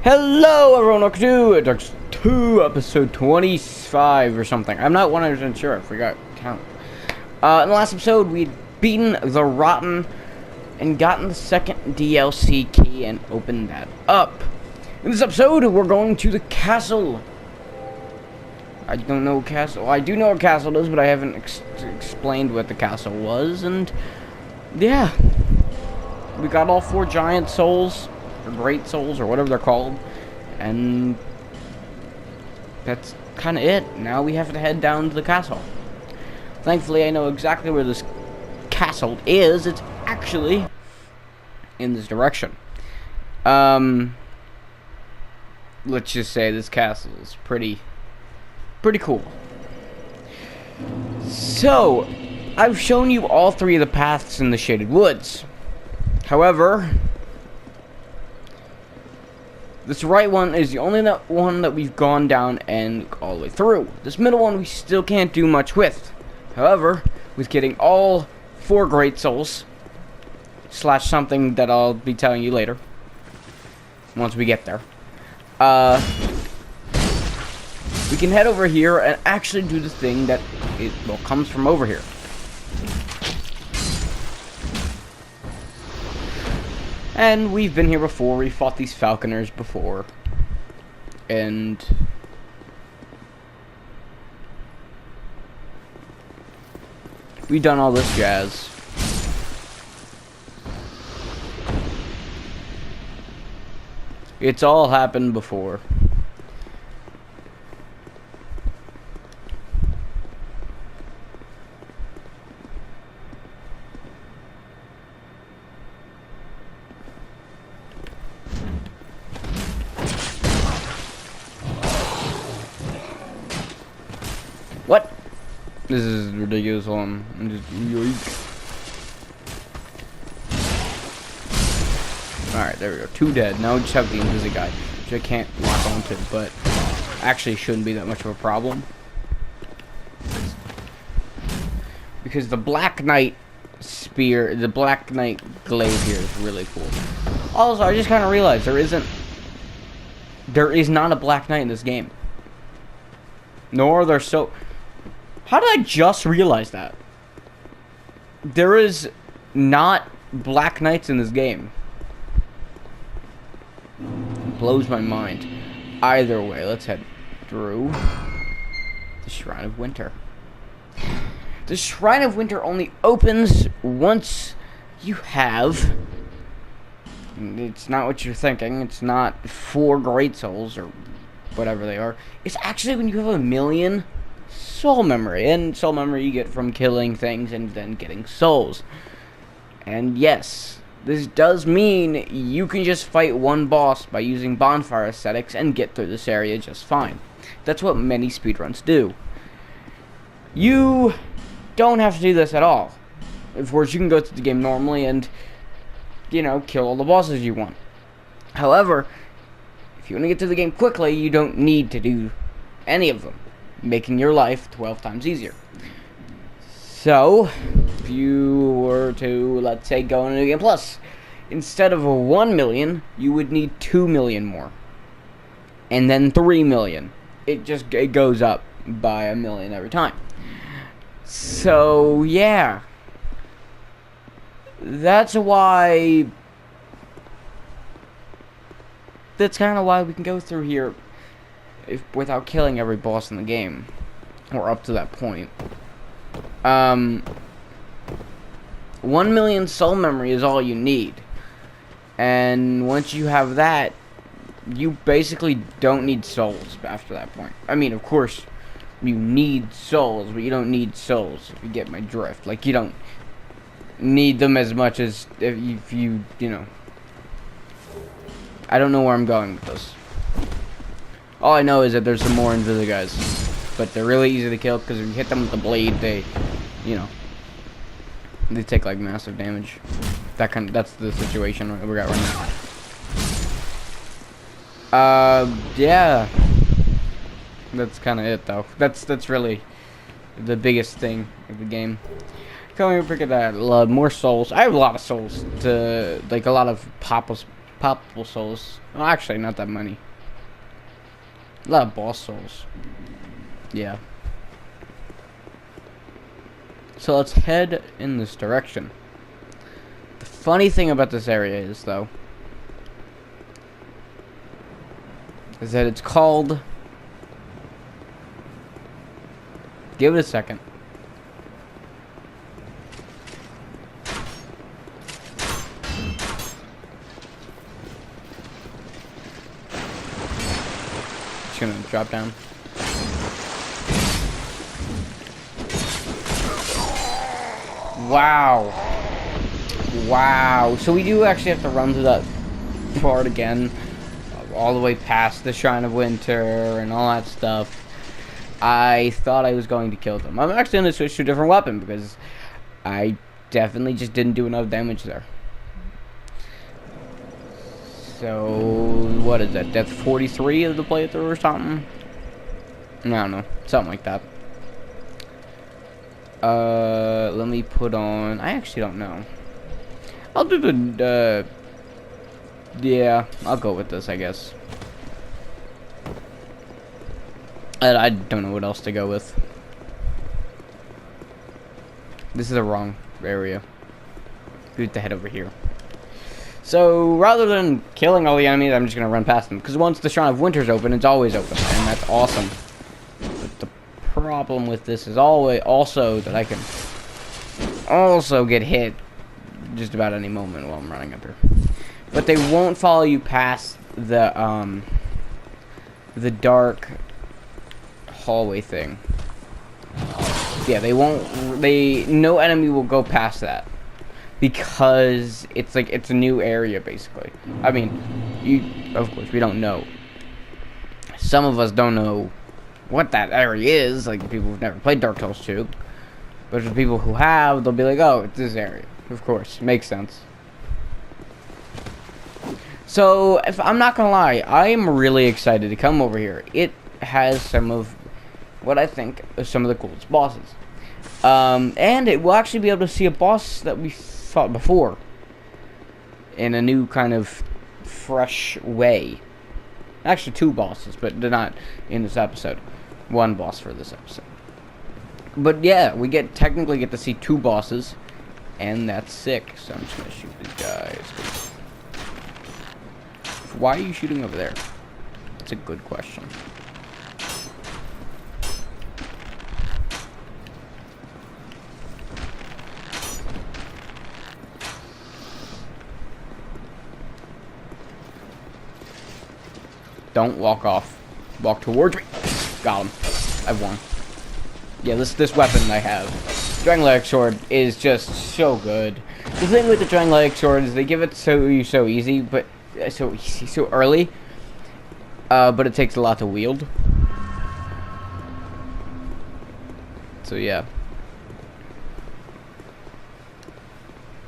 Hello everyone, welcome to Dark 2 episode 25 or something. I'm not 100% sure, I forgot to count. In the last episode, we'd beaten the Rotten and gotten the second DLC key and opened that up. In this episode, we're going to the castle. I don't know castle. I do know what castle is, but I haven't explained what the castle was, and yeah. We got all 4 giant souls, or great souls, or whatever they're called, and that's kind of it. Now we have to head down to the castle. Thankfully, I know exactly where this castle is. It's actually in this direction. Let's just say this castle is pretty cool. So, I've shown you all 3 of the paths in the Shaded Woods. However, this right one is the only one that we've gone down and all the way through. This middle one we still can't do much with. However, with getting all 4 great souls, slash something that I'll be telling you later, once we get there, we can head over here and actually do the thing that comes from over here. And we've been here before. We fought these falconers before. And we've done all this jazz. It's all happened before. What? This is ridiculous. I'm just yoink. Alright, there we go. 2 dead. Now we just have the invisible guy, which I can't lock onto, but actually shouldn't be that much of a problem. Because the Black Knight spear, the Black Knight glaive here is really cool. Also, I just kind of realized there is not a Black Knight in this game. Nor are there so... How did I just realize that? There is not Black Knights in this game. It blows my mind. Either way, let's head through the Shrine of Winter. The Shrine of Winter only opens once you have... It's not what you're thinking. It's not 4 great souls or whatever they are. It's actually when you have 1,000,000 soul memory, and soul memory you get from killing things and then getting souls. And yes, this does mean you can just fight one boss by using bonfire aesthetics and get through this area just fine. That's what many speedruns do. You don't have to do this at all. Of course, you can go through the game normally and, you know, kill all the bosses you want. However, if you want to get through the game quickly, you don't need to do any of them, making your life 12 times easier. So, if you were to, let's say, go into New Game Plus, instead of 1,000,000, you would need 2,000,000 more. And then 3,000,000. It goes up by 1,000,000 every time. So, yeah. That's why... That's kind of why we can go through here without killing every boss in the game, or up to that point. 1,000,000 soul memory is all you need, and once you have that, you basically don't need souls after that point. I mean, of course, you need souls, but you don't need souls, if you get my drift. Like, you don't need them as much as if you know. I don't know where I'm going with this. All I know is that there's some more invisible guys, but they're really easy to kill because if you hit them with the blade, they, you know, they take like massive damage. That's the situation we got right now. Yeah, that's kind of it though. That's really the biggest thing of the game. Come here, pick at that. More souls. I have a lot of souls to, like, a lot of poppable souls. Well, actually, not that many. A lot of boss souls. Yeah. So let's head in this direction. The funny thing about this area is, though, is that it's called... Give it a second. Just gonna drop down. Wow. Wow. So we do actually have to run through that part again. All the way past the Shrine of Winter and all that stuff. I thought I was going to kill them. I'm actually going to switch to a different weapon because I definitely just didn't do enough damage there. So, what is that? Death 43 of the playthrough or something? I don't know. Something like that. Let me put on... I actually don't know. I'll do the... yeah, I'll go with this, I guess. I don't know what else to go with. This is the wrong area. We have to head over here. So, rather than killing all the enemies, I'm just going to run past them. Because once the Shrine of Winter's open, it's always open. And that's awesome. But the problem with this is also that I can also get hit just about any moment while I'm running up here. But they won't follow you past the dark hallway thing. Yeah, they won't. No enemy will go past that because it's like it's a new area basically. I mean, of course we don't know. Some of us don't know what that area is, like people who've never played Dark Souls 2. But for people who have, they'll be like, "Oh, it's this area." Of course, makes sense. So, if I'm not gonna lie, I am really excited to come over here. It has some of what I think are some of the coolest bosses. And it will actually be able to see a boss that we fought before. In a new kind of fresh way. Actually, two bosses, but they're not in this episode. One boss for this episode. But yeah, we technically get to see two bosses. And that's sick. So I'm just gonna shoot these guys. Why are you shooting over there? That's a good question. Don't walk off. Walk towards me. Got him. I've won. Yeah, this weapon I have. Dragon Sword is just so good. The thing with the Dragon Sword is they give it so easy, but so early. But it takes a lot to wield. So yeah.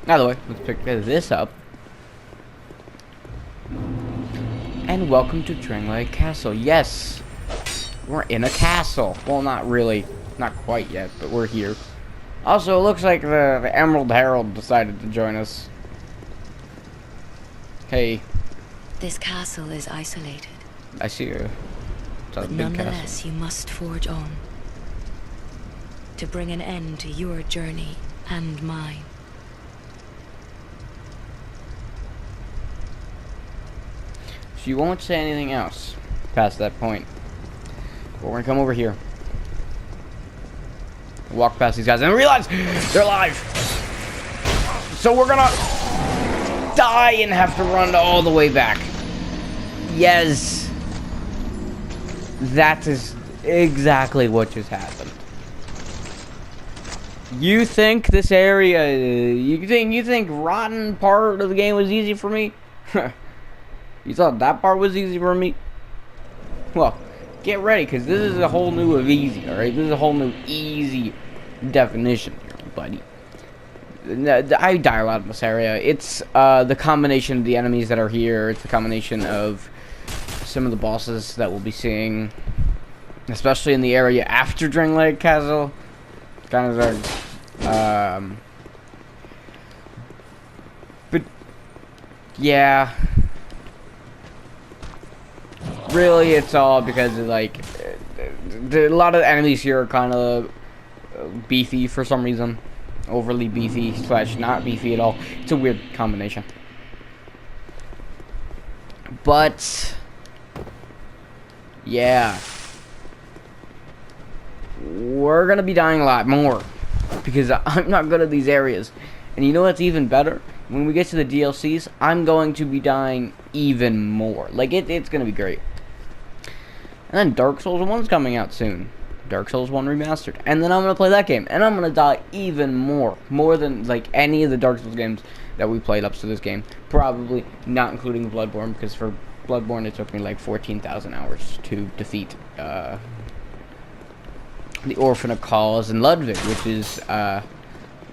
Either way, let's pick this up. And welcome to Dragon Castle. Yes, we're in a castle. Well, not really, not quite yet, but we're here. Also, it looks like the Emerald Herald decided to join us. Hey. This castle is isolated. I see you. But nonetheless, you must forge on. To bring an end to your journey and mine. So you won't say anything else past that point. But we're gonna come over here. Walk past these guys and realize they're alive. So we're gonna die and have to run all the way back. Yes. That is exactly what just happened. You think this area, you think rotten part of the game was easy for me? You thought that part was easy for me? Well, get ready, because this is a whole new of easy, alright? This is a whole new easy definition here, buddy. I die a lot in this area. It's the combination of the enemies that are here. It's the combination of some of the bosses that we'll be seeing, especially in the area after Dragon Castle. Kind of but yeah, really, it's all because of, like, a lot of enemies here are kind of beefy for some reason. Overly beefy / not beefy at all. It's a weird combination. But yeah, we're gonna be dying a lot more because I'm not good at these areas. And you know what's even better? When we get to the DLCs, I'm going to be dying even more. Like, it's gonna be great. And then Dark Souls 1's coming out soon. Dark Souls 1 Remastered. And then I'm gonna play that game. And I'm gonna die even more. More than, like, any of the Dark Souls games that we played up to this game. Probably not including Bloodborne, because for Bloodborne it took me like 14,000 hours to defeat the Orphan of Cause and Ludwig,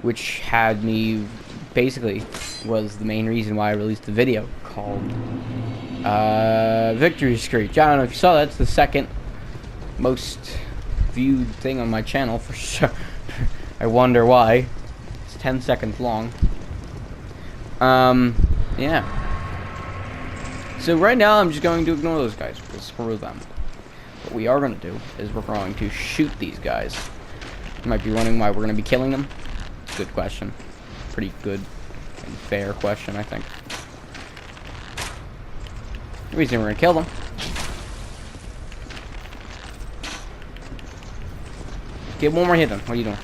which had me, basically, was the main reason why I released the video called Victory Screech. I don't know if you saw that. It's the second most viewed thing on my channel for sure. I wonder why. It's 10 seconds long. Yeah. So right now I'm just going to ignore those guys, because screw them. What we are going to do is we're going to shoot these guys. You might be wondering why we're going to be killing them. Good question. Pretty good and fair question, I think. The reason we're going to kill them. Get one more hit in. What are you doing?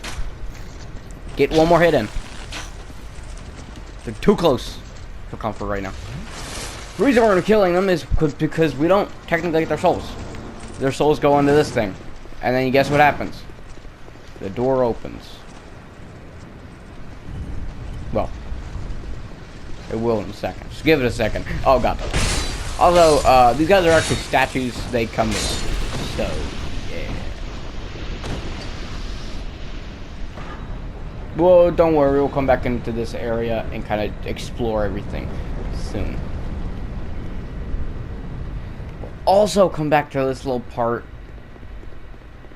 Get one more hit in. They're too close for comfort right now. The reason we're killing them is because we don't technically get their souls. Their souls go into this thing. And then you guess what happens? The door opens. Well, it will in a second. Just give it a second. Oh, God. Although, these guys are actually statues. They come in. So, yeah. Well, don't worry. We'll come back into this area and kind of explore everything soon. We'll also come back to this little part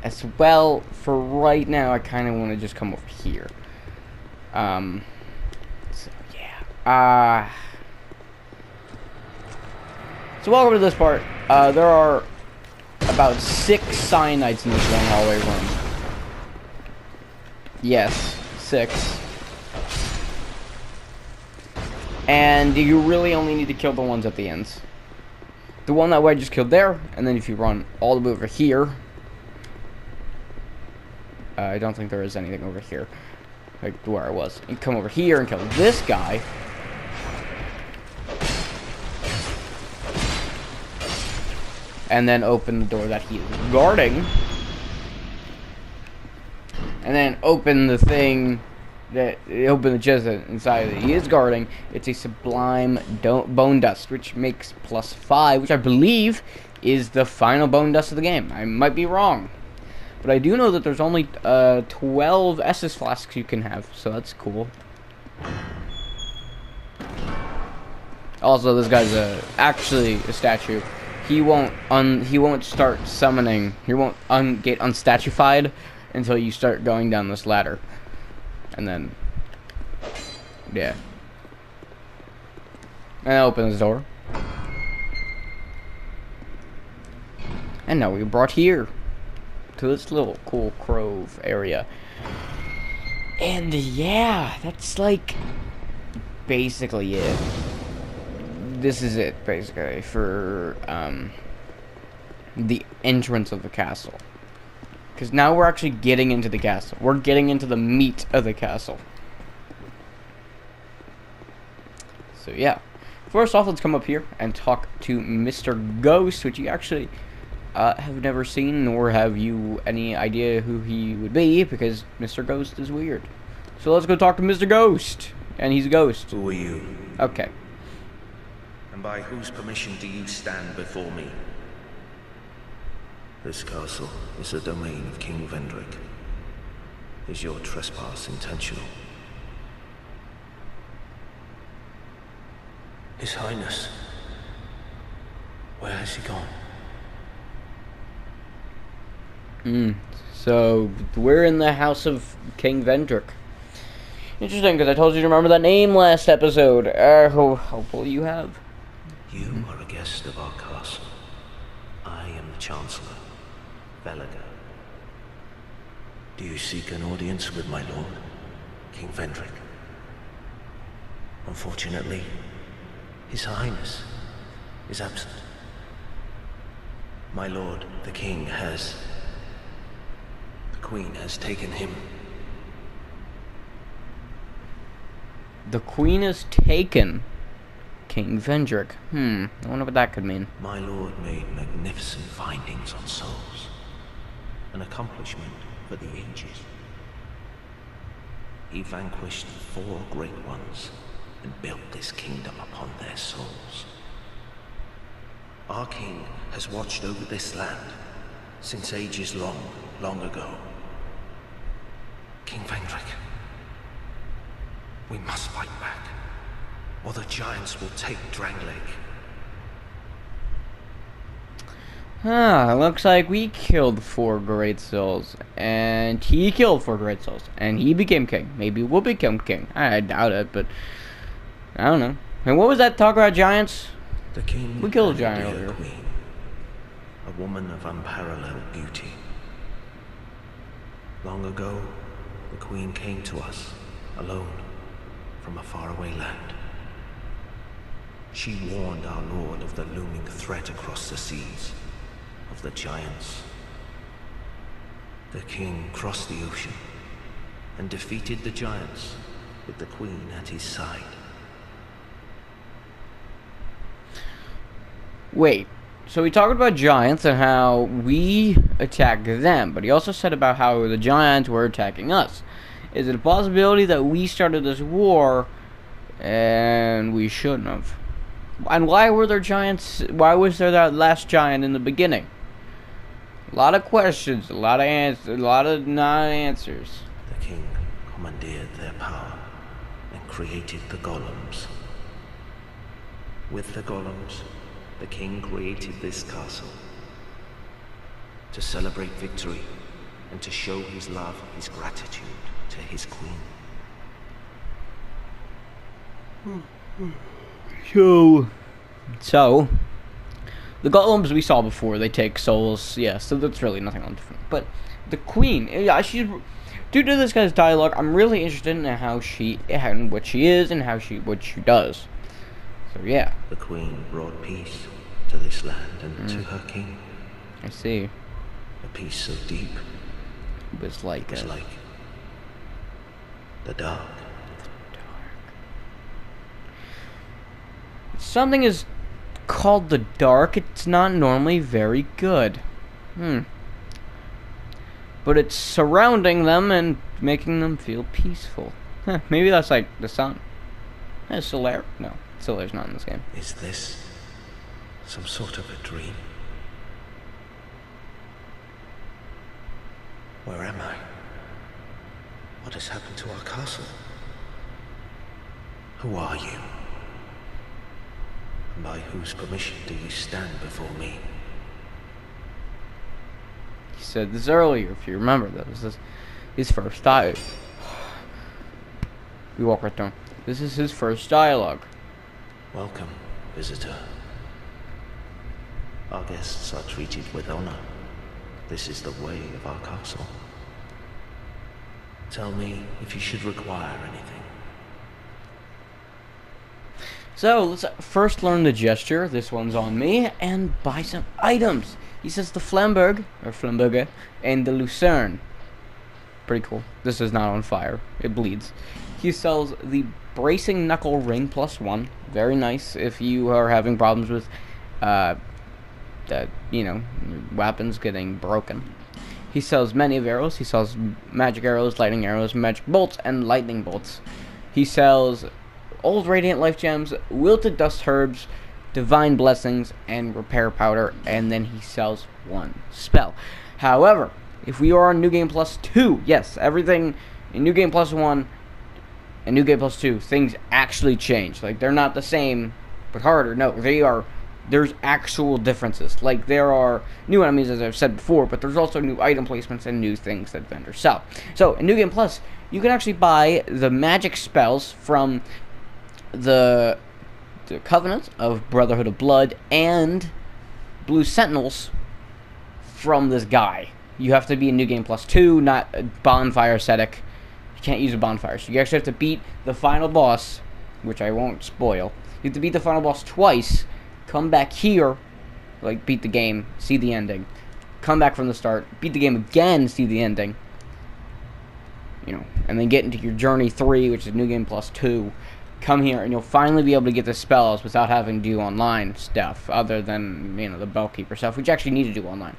as well. For right now, I kind of want to just come over here. So, yeah. So welcome to this part. There are about 6 cyanides in this long hallway room. Yes, 6. And you really only need to kill the ones at the ends. The one that I just killed there, and then if you run all the way over here, I don't think there is anything over here, like where I was. You come over here and kill this guy. And then open the door that he is guarding. And then open the thing that open the chest inside that he is guarding. It's a sublime bone dust, which makes +5, which I believe is the final bone dust of the game. I might be wrong, but I do know that there's only 12 Estus flasks you can have, so that's cool. Also, this guy's actually a statue. He won't start summoning. He won't get unstatuified until you start going down this ladder. And then, yeah. And I open this door. And now we're brought here to this little cool grove area. And yeah, that's like basically it. This is it, basically, for the entrance of the castle. Because now we're actually getting into the castle. We're getting into the meat of the castle. So, yeah. First off, let's come up here and talk to Mr. Ghost, which you actually have never seen, nor have you any idea who he would be, because Mr. Ghost is weird. So let's go talk to Mr. Ghost. And he's a ghost. Who are you? Okay. And by whose permission do you stand before me? This castle is the domain of King Vendrick. Is your trespass intentional? His Highness. Where has he gone? So, we're in the house of King Vendrick. Interesting, because I told you to remember that name last episode. Hopefully you have. You are a guest of our castle. Chancellor, Velaga. Do you seek an audience with my lord, King Vendrick? Unfortunately, His Highness is absent. My lord, the king has... The queen has taken him. The queen has taken King Vendrick. I wonder what that could mean. My lord made magnificent findings on souls. An accomplishment for the ages. He vanquished 4 great ones and built this kingdom upon their souls. Our king has watched over this land since ages long, long ago. King Vendrick, we must fight back, or the giants will take Drangleic. Looks like we killed 4 great souls, and he killed 4 great souls, and he became king. Maybe we'll become king. I doubt it, but I don't know. And what was that talk about giants? The king We killed a had giant dear earlier. queen, a woman of unparalleled beauty. Long ago, the queen came to us, alone, from a faraway land. She warned our lord of the looming threat across the seas, of the giants. The king crossed the ocean and defeated the giants with the queen at his side. Wait, so he talked about giants and how we attacked them, but he also said about how the giants were attacking us. Is it a possibility that we started this war and we shouldn't have? And why were there giants? Why was there that last giant in the beginning? A lot of questions, a lot of answers, a lot of non-answers. The king commandeered their power and created the golems. With the golems, the king created this castle to celebrate victory and to show his love, his gratitude to his queen. So, the golems we saw before, they take souls, yeah, so that's really nothing different. But the queen, yeah, she's, due to this guy's dialogue, I'm really interested in how she, and what she is, and what she does. So, yeah. The queen brought peace to this land and to her king. I see. A peace so deep, It was like the dark. Something is called the dark. It's not normally very good. But it's surrounding them and making them feel peaceful. Maybe that's like the sun. Solaire? No, Solaire's not in this game. Is this some sort of a dream? Where am I? What has happened to our castle? Who are you? And by whose permission do you stand before me? He said this earlier, if you remember. That was his first dialogue. We walk right down. This is his first dialogue. Welcome, visitor. Our guests are treated with honor. This is the way of our castle. Tell me if you should require anything. So, let's first learn the gesture. This one's on me. And buy some items. He says the Flamberg, or Flamberge, and the Lucerne. Pretty cool. This is not on fire. It bleeds. He sells the Bracing Knuckle Ring +1. Very nice if you are having problems with, weapons getting broken. He sells many of arrows. He sells magic arrows, lightning arrows, magic bolts, and lightning bolts. He sells old radiant life gems, wilted dust herbs, divine blessings, and repair powder, and then he sells 1 spell. However, if we are on New Game Plus 2, yes, everything in New Game Plus 1 and New Game Plus 2, things actually change. Like, they're not the same, but harder. No, they are. There's actual differences. Like, there are new enemies, as I've said before, but there's also new item placements and new things that vendors sell. So, in New Game Plus, you can actually buy the magic spells from the Covenant of Brotherhood of Blood and Blue Sentinels from this guy. You have to be in New Game Plus 2, not a bonfire ascetic. You can't use a bonfire. So you actually have to beat the final boss, which I won't spoil. You have to beat the final boss twice, come back here, like beat the game, see the ending, come back from the start, beat the game again, see the ending, you know, and then get into your Journey 3, which is New Game Plus 2, come here, and you'll finally be able to get the spells without having to do online stuff, other than, you know, the Bellkeeper stuff, which you actually need to do online.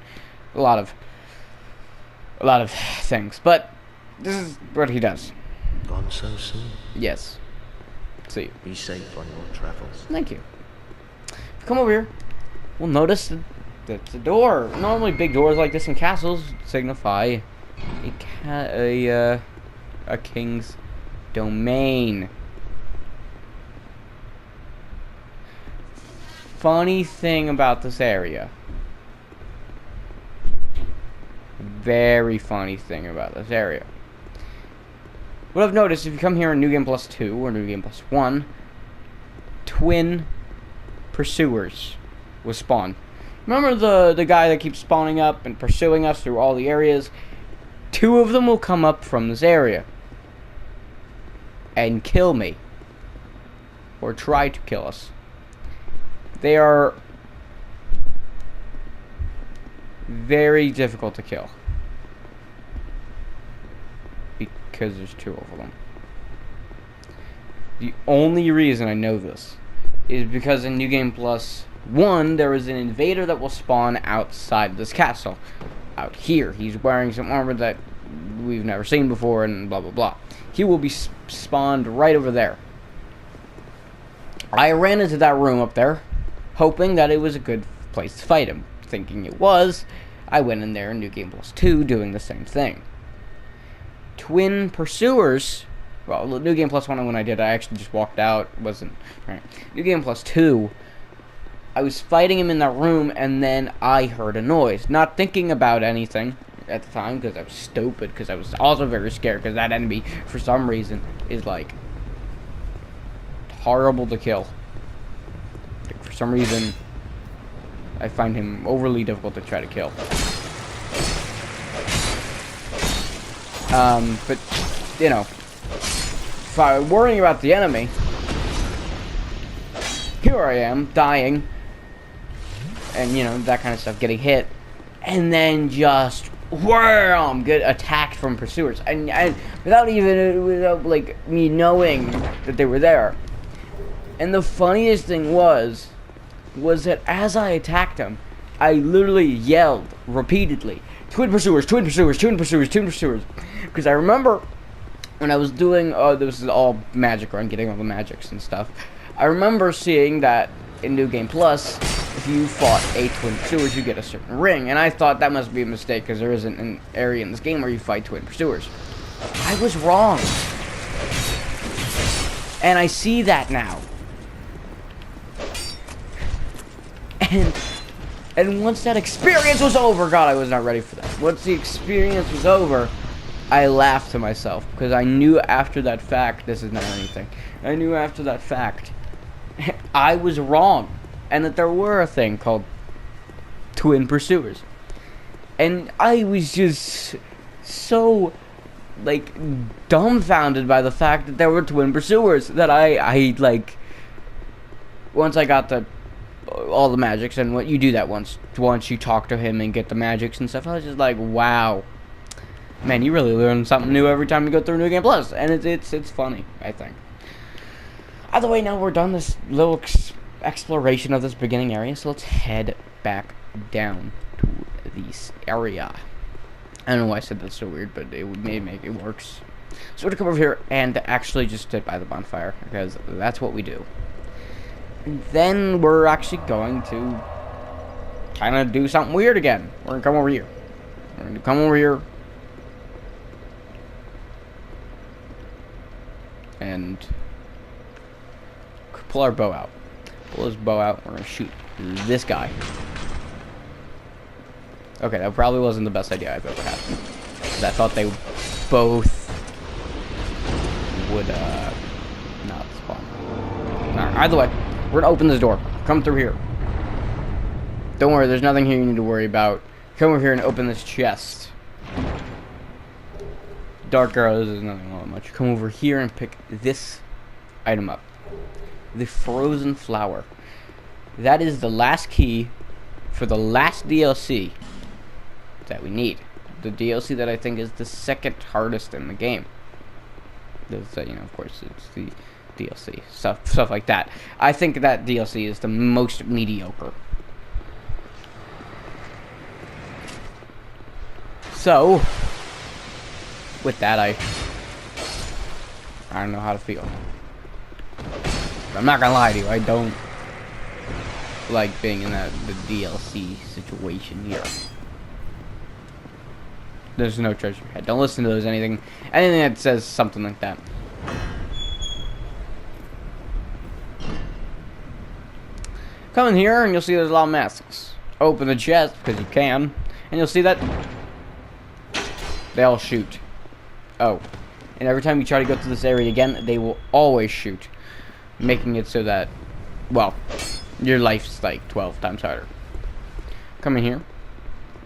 A lot of things, but this is what he does. Gone so soon. Yes. See you. Be safe on your travels. Thank you. If you come over here, we'll notice that the door. Normally, big doors like this in castles signify a king's domain. Funny thing about this area. Very funny thing about this area. What I've noticed, if you come here in New Game Plus 2 or New Game Plus 1, twin pursuers will spawn. Remember the guy that keeps spawning up and pursuing us through all the areas? 2 of them will come up from this area and kill me. Or try to kill us. They are very difficult to kill. Because there's 2 of them. The only reason I know this is because in New Game Plus 1, there is an invader that will spawn outside this castle. Out here. He's wearing some armor that we've never seen before and blah blah blah. He will be spawned right over there. I ran into that room up there, hoping that it was a good place to fight him. Thinking it was, I went in there in New Game Plus 2 doing the same thing. Twin pursuers, well, New Game Plus 1 when I did, I actually just walked out, wasn't, right. New Game Plus 2, I was fighting him in that room, and then I heard a noise, not thinking about anything at the time, because I was stupid, because I was also very scared, because that enemy, for some reason, is, like, horrible to kill. Like, for some reason, I find him overly difficult to try to kill. But, you know, if I'm worrying about the enemy, here I am, dying, and, you know, that kind of stuff, getting hit, and then just, wham, get attacked from pursuers, and without like, me knowing that they were there. And the funniest thing was that as I attacked them, I literally yelled repeatedly, twin pursuers, twin pursuers, twin pursuers, twin pursuers. Because I remember when I was doing, this is all magic run, getting all the magics and stuff. I remember seeing that in New Game Plus, if you fought a twin pursuers, you get a certain ring. And I thought that must be a mistake because there isn't an area in this game where you fight twin pursuers. I was wrong. And I see that now. And once that experience was over, God, I was not ready for that. Once the experience was over, I laughed to myself because I knew after that fact, this is not anything. I knew after that fact, I was wrong, and that there were a thing called twin pursuers. And I was just so, like, dumbfounded by the fact that there were twin pursuers that I like, once I got all the magics, and what you do that once you talk to him and get the magics and stuff, I was just like, wow, man, you really learn something new every time you go through New Game Plus, and it's funny, I think. Either way, now we're done this little exploration of this beginning area, so let's head back down to this area. I don't know why I said that's so weird, but it may make it works. So we're gonna come over here and actually just sit by the bonfire, because that's what we do. And then we're actually going to kind of do something weird again. We're gonna come over here. We're gonna come over here. And pull our bow out. Pull his bow out. We're gonna shoot this guy. Okay, that probably wasn't the best idea I've ever had. Because I thought they both would not spawn. Alright, either way, we're gonna open this door. Come through here. Don't worry, there's nothing here you need to worry about. Come over here and open this chest. Dark arrows is nothing all that much. Come over here and pick this item up. The frozen flower. That is the last key for the last DLC that we need. The DLC that I think is the second hardest in the game. There's, you know, of course, it's the DLC stuff like that. I think that DLC is the most mediocre. So, with that, I don't know how to feel. I'm not gonna lie to you, I don't like being in the DLC situation here. There's no treasure head. Don't listen to those anything that says something like that. Come in here and you'll see there's a lot of masks. Open the chest because you can, and you'll see that they all shoot. Oh, and every time you try to go through this area again, they will always shoot, making it so that, well, your life's like 12 times harder. Come in here,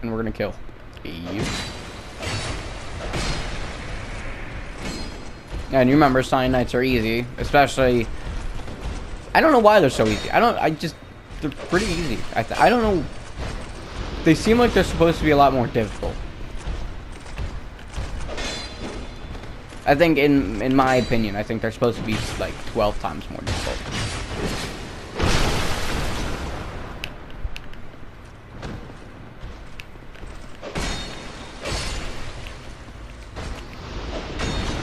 and we're gonna kill you. And you remember, cyanites are easy, especially. I don't know why they're so easy. They're pretty easy. I don't know. They seem like they're supposed to be a lot more difficult. I think, in my opinion, I think they're supposed to be like 12 times more difficult.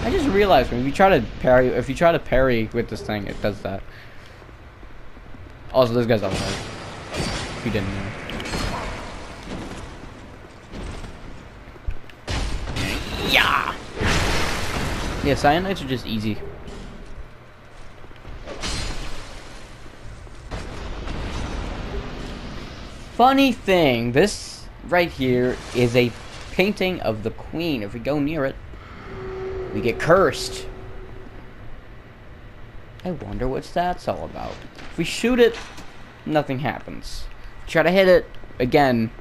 I just realized if you try to parry with this thing, it does that. Also, this guy's alive. If you didn't know. Yeah. Yeah, cyanites are just easy. Funny thing, this right here is a painting of the queen. If we go near it, we get cursed. I wonder what that's all about. If we shoot it, nothing happens. Try to hit it, again,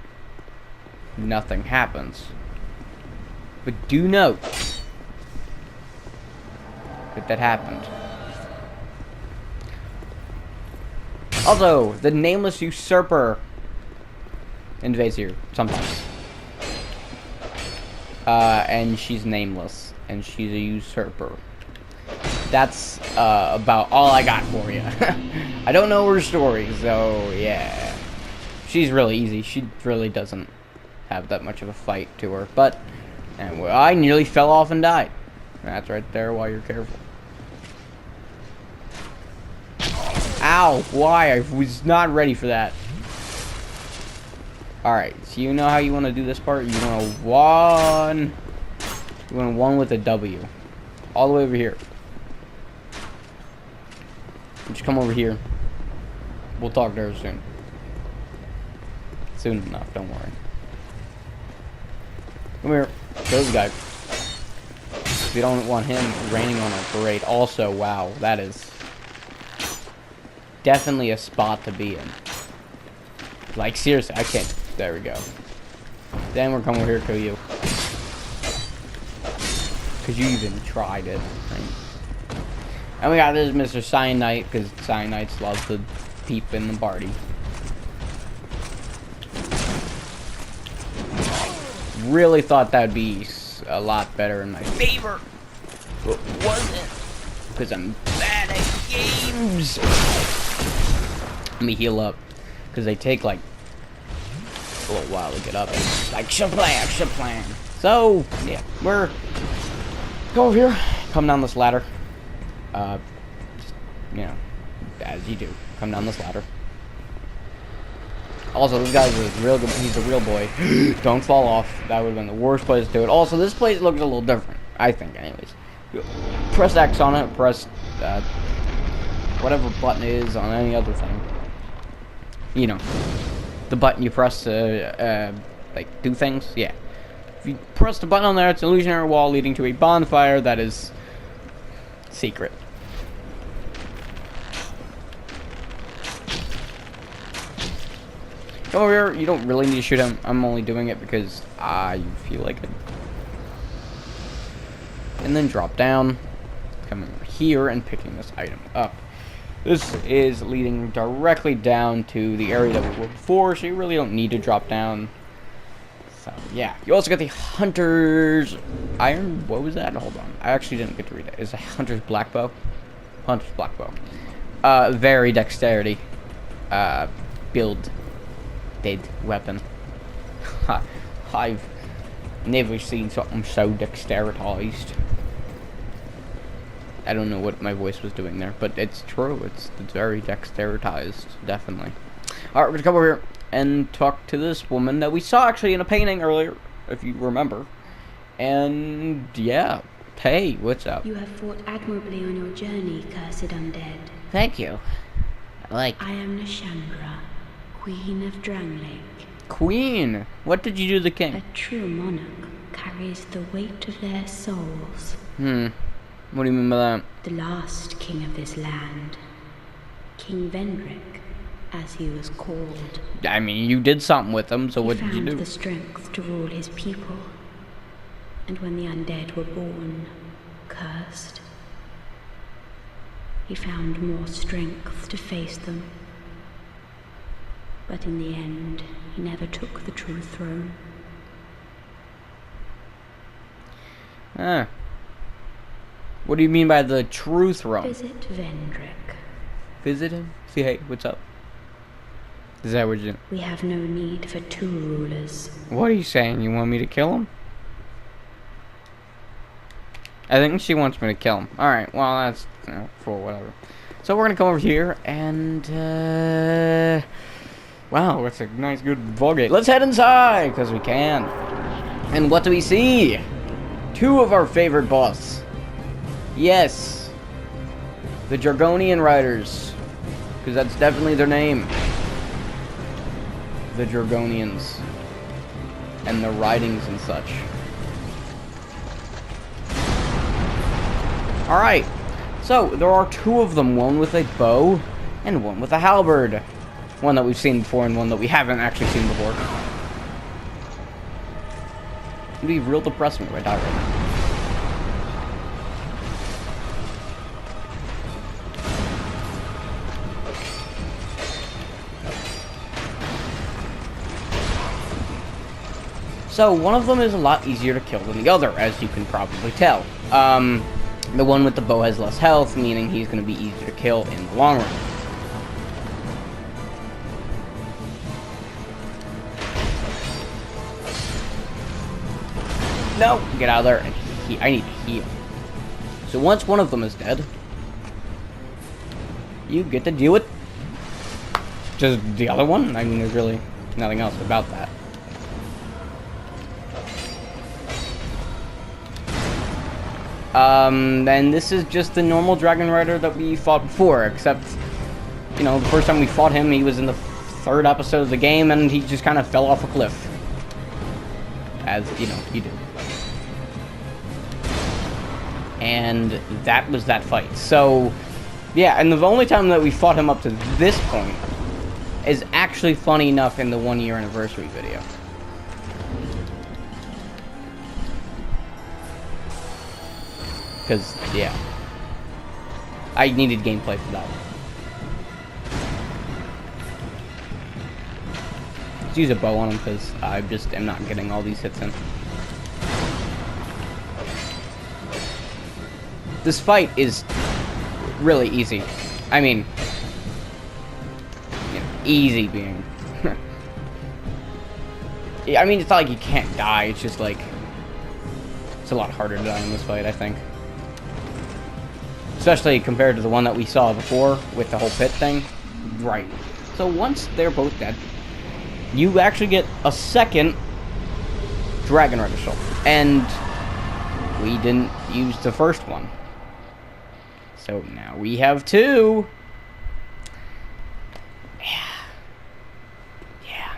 nothing happens. But do note that happened. Also, the nameless usurper invades here sometimes. And she's nameless, and she's a usurper. That's about all I got for you. I don't know her story, so yeah. She's really easy. She really doesn't have that much of a fight to her. But anyway, I nearly fell off and died. That's right there while you're careful. Ow, why? I was not ready for that. Alright, so you know how you want to do this part? You want one with a W. All the way over here. Just come over here. We'll talk to her soon. Soon enough, don't worry. Come here. Kill this guy. We don't want him raining on our parade. Also, wow, that is definitely a spot to be in. Like, seriously, I can't. There we go. Then we're coming over here to kill you. Because you even tried it. Right? And we got this Mr. Cyanite, because Cyanites love to peep in the party. Really thought that'd be a lot better in my favor. But wasn't. Because I'm bad at games. Let me heal up. Because they take like a little while to get up. Like, shablam. So, yeah, we're go over here. Come down this ladder. Just, you know, as you do. Come down this ladder. Also, this guy's a real good. He's a real boy. Don't fall off. That would have been the worst place to do it. Also, this place looks a little different. I think, anyways. Press X on it. Press whatever button is on any other thing. You know, the button you press to like do things. Yeah. If you press the button on there, it's an illusionary wall leading to a bonfire that is secret. Come over here. You don't really need to shoot him. I'm only doing it because I feel like it. And then drop down. Coming over here and picking this item up. This is leading directly down to the area that we were before, so you really don't need to drop down. So, yeah. You also got the Hunter's Iron. What was that? Hold on. I actually didn't get to read it. It's a Hunter's Black Bow. Hunter's Black Bow. Very dexterity. Build. Dead weapon. I've never seen something so dexteritized. I don't know what my voice was doing there, but it's true. It's very dexteritized, definitely. Alright, we're gonna come over here and talk to this woman that we saw actually in a painting earlier, if you remember. And yeah, hey, what's up? You have fought admirably on your journey, cursed undead. Thank you. I am Nashandra, Queen of Drangleic. Queen? What did you do to the king? A true monarch carries the weight of their souls. What do you mean by that? The last king of this land, King Vendrick, as he was called. I mean, you did something with him, so what did you He do? found the strength to rule his people. And when the undead were born, cursed, he found more strength to face them. But in the end, he never took the true throne. What do you mean by the true throne? Visit Vendrick. Visit him? See, hey, what's up? Is that what you... We have no need for two rulers. What are you saying? You want me to kill him? I think she wants me to kill him. Alright, well, that's... for whatever. So we're gonna come over here and, wow, it's a nice, good Vulgate. Let's head inside, because we can. And what do we see? Two of our favorite boss. Yes. The Jargonian Riders. Because that's definitely their name. The Jargonians. And the ridings and such. Alright. So, there are two of them. One with a bow, and one with a halberd. One that we've seen before, and one that we haven't actually seen before. It'd be real depressing if I die right now. So, one of them is a lot easier to kill than the other, as you can probably tell. The one with the bow has less health, meaning he's going to be easier to kill in the long run. No! Get out of there. I need to heal. So once one of them is dead, you get to deal with just the other one. I mean, there's really nothing else about that. And this is just the normal Dragon Rider that we fought before, except, you know, the first time we fought him, he was in the third episode of the game, and he just kind of fell off a cliff. As, you know, you do. And that was that fight. So, yeah, and the only time that we fought him up to this point is actually funny enough in the 1-year anniversary video. Because, yeah. I needed gameplay for that one. Let's use a bow on him, because I just am not getting all these hits in. This fight is really easy. I mean, you know, easy being... Yeah, I mean, it's not like you can't die, it's just like... It's a lot harder to die in this fight, I think. Especially compared to the one that we saw before with the whole pit thing. Right. So once they're both dead, you actually get a second Dragon Rider Soul. And we didn't use the first one. So now we have two. Yeah.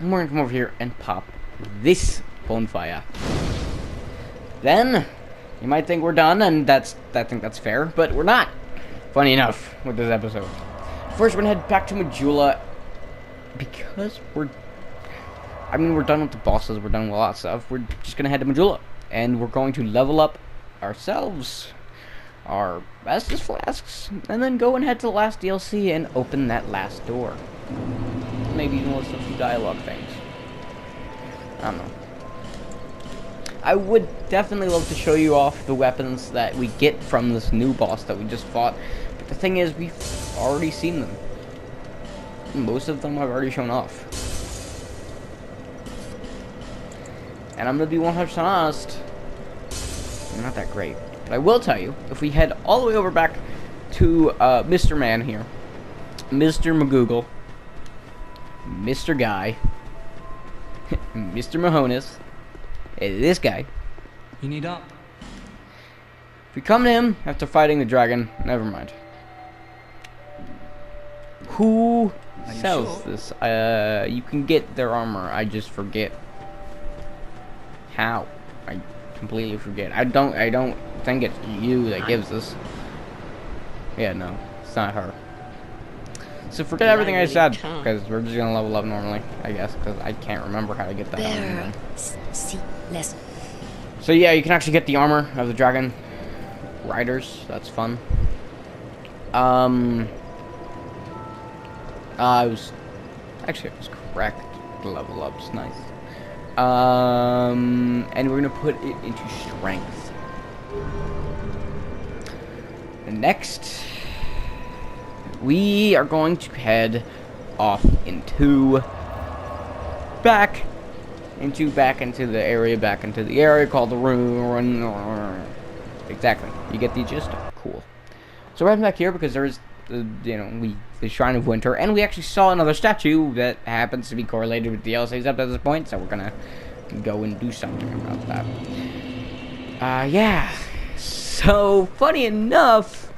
And we're gonna come over here and pop this bonfire. Then you might think we're done, and I think that's fair, but we're not. Funny enough, with this episode. First, we're gonna head back to Majula because we're done with the bosses, we're done with a lot of stuff, we're just gonna head to Majula, and we're going to level up ourselves, our Estus flasks, and then go and head to the last DLC and open that last door. Maybe even listen to a few dialogue things. I don't know. I would definitely love to show you off the weapons that we get from this new boss that we just fought, but the thing is, we've already seen them. Most of them I've already shown off. And I'm gonna be 100% honest, they're not that great. But I will tell you, if we head all the way over back to Mr. Man here, Mr. McGoogle, Mr. Guy, Mr. Mahonis, this guy. You need up. If we come to him after fighting the dragon, never mind. Who sells this? You can get their armor. I just forget how. I completely forget. I don't think it's you that gives this. Yeah, no, it's not her. So forget everything I said, because we're just gonna level up normally, I guess, because I can't remember how to get that armor. So yeah, you can actually get the armor of the dragon riders. That's fun. I was correct. The level up's nice. And we're gonna put it into strength. And next, we are going to head off back into the area called the room. Exactly. You get the gist. Cool. So we're heading back here because there is, the Shrine of Winter, and we actually saw another statue that happens to be correlated with the DLCs up to this point, so we're gonna go and do something about that. Yeah. So, funny enough,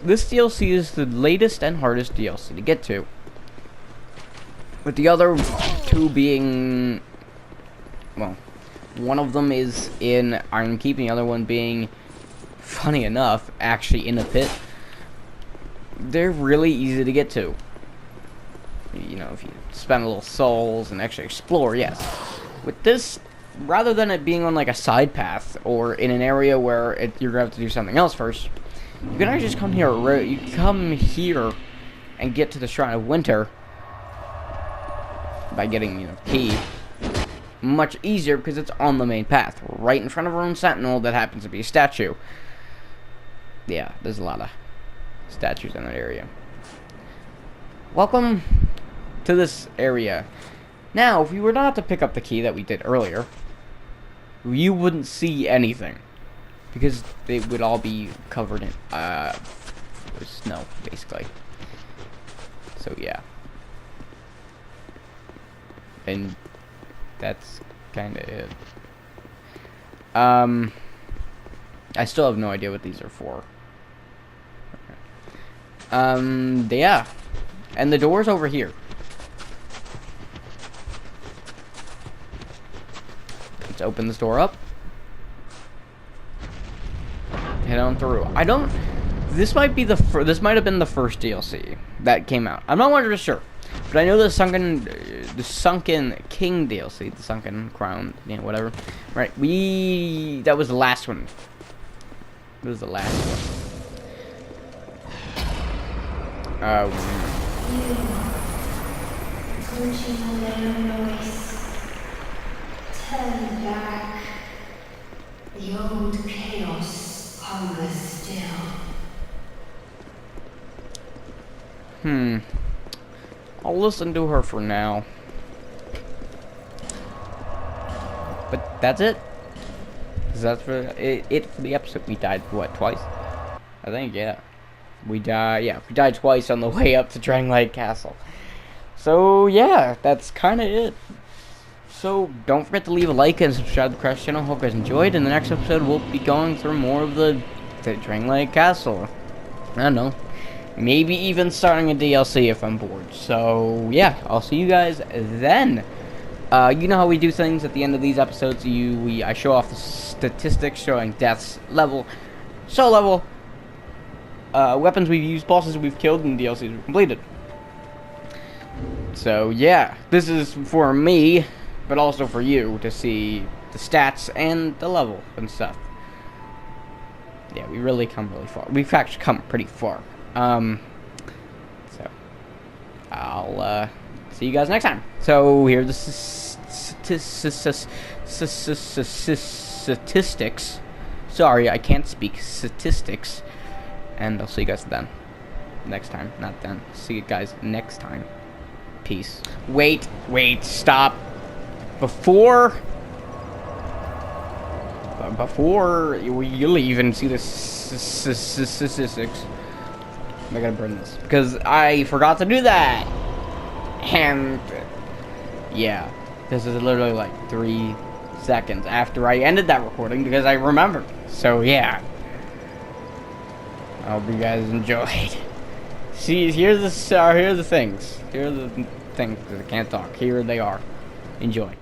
this DLC is the latest and hardest DLC to get to. With the other two being, well, one of them is in Iron Keep, and the other one being, funny enough, actually in a pit. They're really easy to get to. You know, if you spend a little souls and actually explore, yes. With this, rather than it being on like a side path or in an area where you're gonna have to do something else first, you can actually just come here. You come here and get to the Shrine of Winter by getting, key. Much easier because it's on the main path, right in front of our own sentinel that happens to be a statue. Yeah, there's a lot of statues in that area. Welcome to this area. Now, if we were not to pick up the key that we did earlier, you wouldn't see anything because it would all be covered in snow, basically. So yeah, and that's kind of it. I still have no idea what these are for. Yeah. And the door's over here. Let's open this door up. Head on through. This might be this might have been the first DLC that came out. I'm not 100% sure. But I know the Sunken King DLC, the Sunken Crown, whatever. Right, that was the last one. It was the last one. Turn back. The old chaos hungers still. I'll listen to her for now. But that's it. That's for it for the episode. We died, what, twice? I think, yeah. We died twice on the way up to Drangleic Castle. So, yeah, that's kind of it. So, don't forget to leave a like and subscribe to the Crash channel. Hope you guys enjoyed. In the next episode, we'll be going through more of the Drangleic Castle. I don't know. Maybe even starting a DLC if I'm bored. So, yeah, I'll see you guys then. You know how we do things at the end of these episodes. I show off the statistics showing deaths, level, soul level, weapons we've used, bosses we've killed, and DLCs we've completed. So yeah, this is for me, but also for you to see the stats and the level and stuff. Yeah, we really come really far. We've actually come pretty far. So I'll see you guys next time. So here's the statistics. Sorry, I can't speak statistics. And I'll see you guys then. Next time, not then. See you guys next time. Peace. Wait, stop. Before you leave and see the statistics, I gotta burn this because I forgot to do that. And yeah, this is literally like 3 seconds after I ended that recording because I remembered. So yeah, I hope you guys enjoyed. See, here's the things. Here are the things that I can't talk. Here they are. Enjoy.